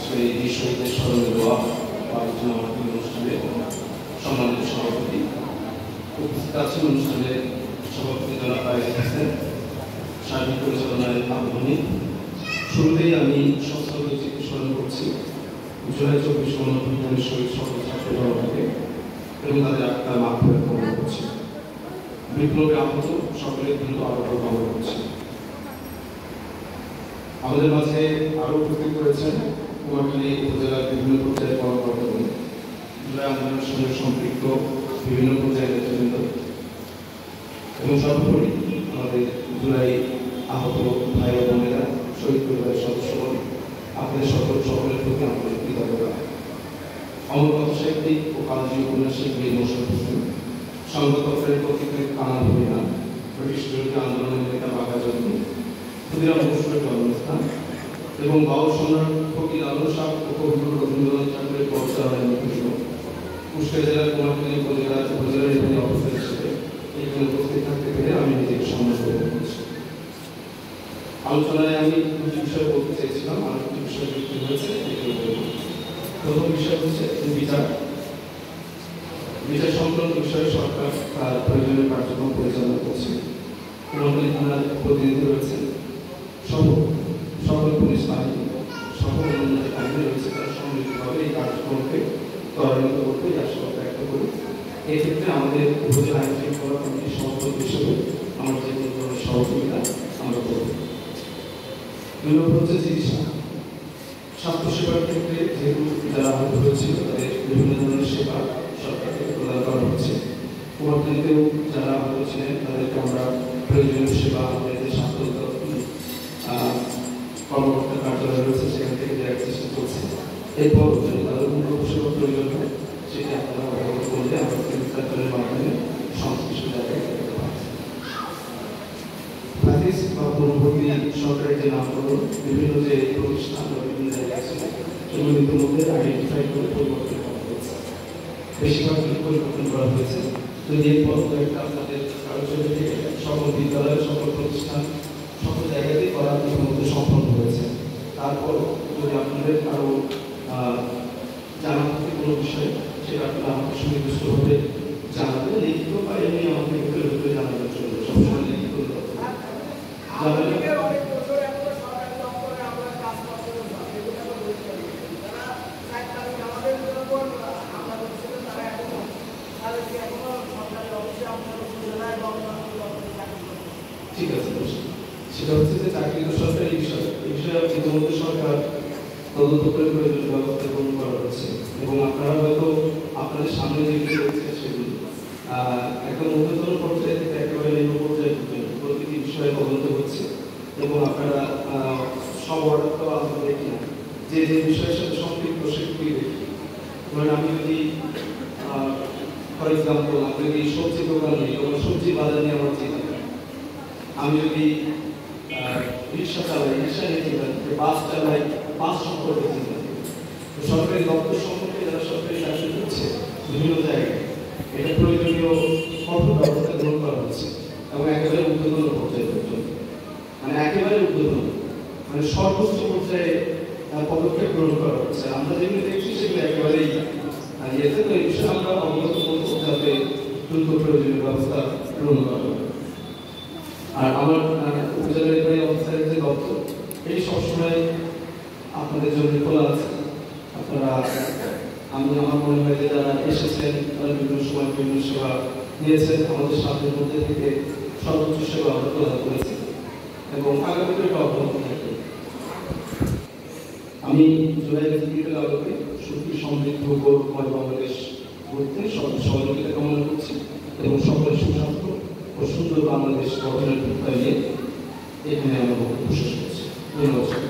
সেই বিষয়দের স্মরণে দেওয়া আলোচনা অনুষ্ঠানে সম্মানিত সভাপতি উপস্থিত আছেন, অনুষ্ঠানের সভাপতি জনাব আয়েদ হোসেন, সার্বিক পরিচালনায় আগ্রহী। শুরুতেই আমি সশ্রদ্ধচিত্তে স্মরণ করছি জুলাই 24 গণঅভ্যুত্থানের শহীদ সকল ছাত্র জনতাকে এবং তাদের আত্মার মাগফিরাত কামনা করছি। বিপ্লবে আহত সকলের দ্রুত আরোগ্য কামনা করছি। আমাদের মাঝে আরো উপস্থিত করেছেন কুমারখালী উপজেলার বিভিন্ন পর্যায়ের কর্মকর্তাগণ, জুলাই আন্দোলনের সঙ্গে সম্পৃক্ত বিভিন্ন পর্যায়ের নেতৃবৃন্দ এবং সর্বোপরি আমাদের জুলাই আহত ভাই ও বোনেরা, শহীদ পরিবারের সদস্যগণ, আপনাদের সকলের প্রতি আমাদের কৃতজ্ঞতা। অমর কথা সাহিত্যিক ও কালজয়ী উপন্যাসিক বীর মোশাররফ হোসেন, সংবাদপত্রের পত্রিকার কানা ভূমিকা, ব্রিটিশ বিরোধী আন্দোলনের নেতা বাঘা জন্ম, ক্ষুদিরাম বসুর জন্মস্থান এবং বাউল সম্রাট ফকির আলম শাহ ও কবিগুরু রবীন্দ্রনাথ ঠাকুরের পথচারণায় মুখরিত কুষ্টিয়া জেলার কুমারখালী উপজেলার নির্বাহী অফিসার হিসেবে এখানে উপস্থিত থাকতে পেরে আমি নিজেকে সম্মান বোধ করছি। আলোচনায় আমি দুটি বিষয় বলতে চেয়েছিলাম, আর একটি বিষয় যুক্ত হয়েছে। প্রথম বিষয় হচ্ছে বিচার সংক্রান্ত বিষয়ে সরকার তার প্রয়োজনীয় কার্যক্রম পরিচালনা করছে। কুমারখালী থানার প্রতিনিধি রয়েছেন, সকল পুলিশ বাহিনী, সকল অন্যান্য বাহিনী রয়েছে, তারা সম্মিলিতভাবে এই কার্যক্রমকে ত্বরান্বিত করতে আশাবাদ ব্যক্ত করি। এক্ষেত্রে আমাদের উপজেলা আইন শৃঙ্খলা কমিটির সভাপতি হিসেবে আমার যে কোনো ধরনের সহযোগিতা আমরা করব। দুই নম্বর হচ্ছে চিকিৎসা। স্বাস্থ্যসেবার ক্ষেত্রে যেহেতু যারা আহত হয়েছিল তাদের বিভিন্ন ধরনের সেবা সরকার থেকে প্রদান করা হচ্ছে। কুমারখালীতেও যারা আহত ছিলেন তাদেরকে আমরা প্রয়োজনীয় সেবা আমাদের যে স্বাস্থ্য কর্মকর্তা কার্যালয় রয়েছে সেখান থেকে দেওয়ার চেষ্টা করছে। এরপর যদি তাদের উন্নত সেবা প্রয়োজন হয় সেটি আপনারা অবগত করলে আমরা কার্যালয়ের মাধ্যমে সংশ্লিষ্ট জায়গায় পূর্ববর্তী সরকারের যে নামকরণ বিভিন্ন যে প্রতিষ্ঠান বা বিভিন্ন জায়গায় আছে সেগুলো ইতিমধ্যে আইডেন্টিফাই করে পরিবর্তন করা হয়েছে, বেশিরভাগ পরিবর্তন করা হয়েছে। যদি এরপর একটা আপনাদের কার্যালয় থেকে সকল বিদ্যালয়, সকল প্রতিষ্ঠান, সকল জায়গাতেই করা ইতিমধ্যে সম্পন্ন হয়েছে। তারপর যদি আপনাদের আরও জানা থাকে কোনো বিষয়, সেটা আপনারা আমাকে সুনির্দিষ্টভাবে জানাবেন, লিখিত বা এমনি আমাকে ভিতরে জানাবেন জন্য সবসময় লিখিত ঠিক আছে। সেটা হচ্ছে যে চাকরির সরকারি বিষয়, এই বিষয়ে ইতিমধ্যে সরকার তদন্ত করে প্রয়োজনীয় ব্যবস্থা গ্রহণ করা হচ্ছে এবং আপনারা হয়তো আপনাদের সামনে যেগুলি রয়েছে সেগুলি একদম উচ্চতর পর্যায়ে থেকে একেবারে নিম্ন পর্যায়ে পর্যন্ত প্রতিটি বিষয়ে তদন্ত হচ্ছে এবং আপনারা সব অর্ডার তো আমরা দেখি না, যে যে বিষয়ের সাথে সম্পৃক্ত সেগুলি দেখি। ধরেন আমি যদি ফর এক্সাম্পল আপনি যদি সবজি দোকান নেই, সবজি বাজার নিয়ে আমার চিন্তা করি, আমি যদি রিক্সা চালাই, রিক্সা নিয়ে চিন্তা করি, বাস চালাই, বাস সম্পর্কে চিন্তা করি, সরকারি দপ্তর সম্পর্কে যারা সরকারি চাকরি করছে বিভিন্ন জায়গায় এটা প্রয়োজনীয় কঠোর ব্যবস্থা গ্রহণ করা হচ্ছে এবং একেবারে ঊর্ধ্বতন পর্যায়ে পর্যন্ত, মানে একেবারে ঊর্ধ্বতন, মানে সর্বোচ্চ পর্যায়ে পদক্ষেপ গ্রহণ করা হচ্ছে। আমরা যেগুলো দেখছি সেগুলো একেবারেই ইয়েতে, তো এই বিষয়ে আমরা অবগত করবো যাতে দ্রুত প্রয়োজনীয় ব্যবস্থা গ্রহণ করা হবে। আর আমার উপজেলা নির্বাহী অফিসারের যে দপ্তর এটি সবসময় আপনাদের জন্য খোলা আছে। আপনারা আমার মনে হয় যে যারা এসেছেন তারা বিভিন্ন সময় বিভিন্ন সেবা নিয়েছেন, আমাদের সামনের মধ্যে থেকে সর্বোচ্চ সেবা আমরা প্রদান করেছি এবং আগামীতে এটা অব্যাহত থাকবে। আমি জুলাই রাজনীতির আলোকে সুখী সমৃদ্ধ গৌরবময় বাংলাদেশ গড়তে সহযোগিতা কামনা করছি এবং সকলের সুস্বাস্থ্য ও সুন্দর বাংলাদেশ গঠনের প্রত্যয় নিয়ে এখানে আমরা বক্তব্য শেষ করছি। ধন্যবাদ।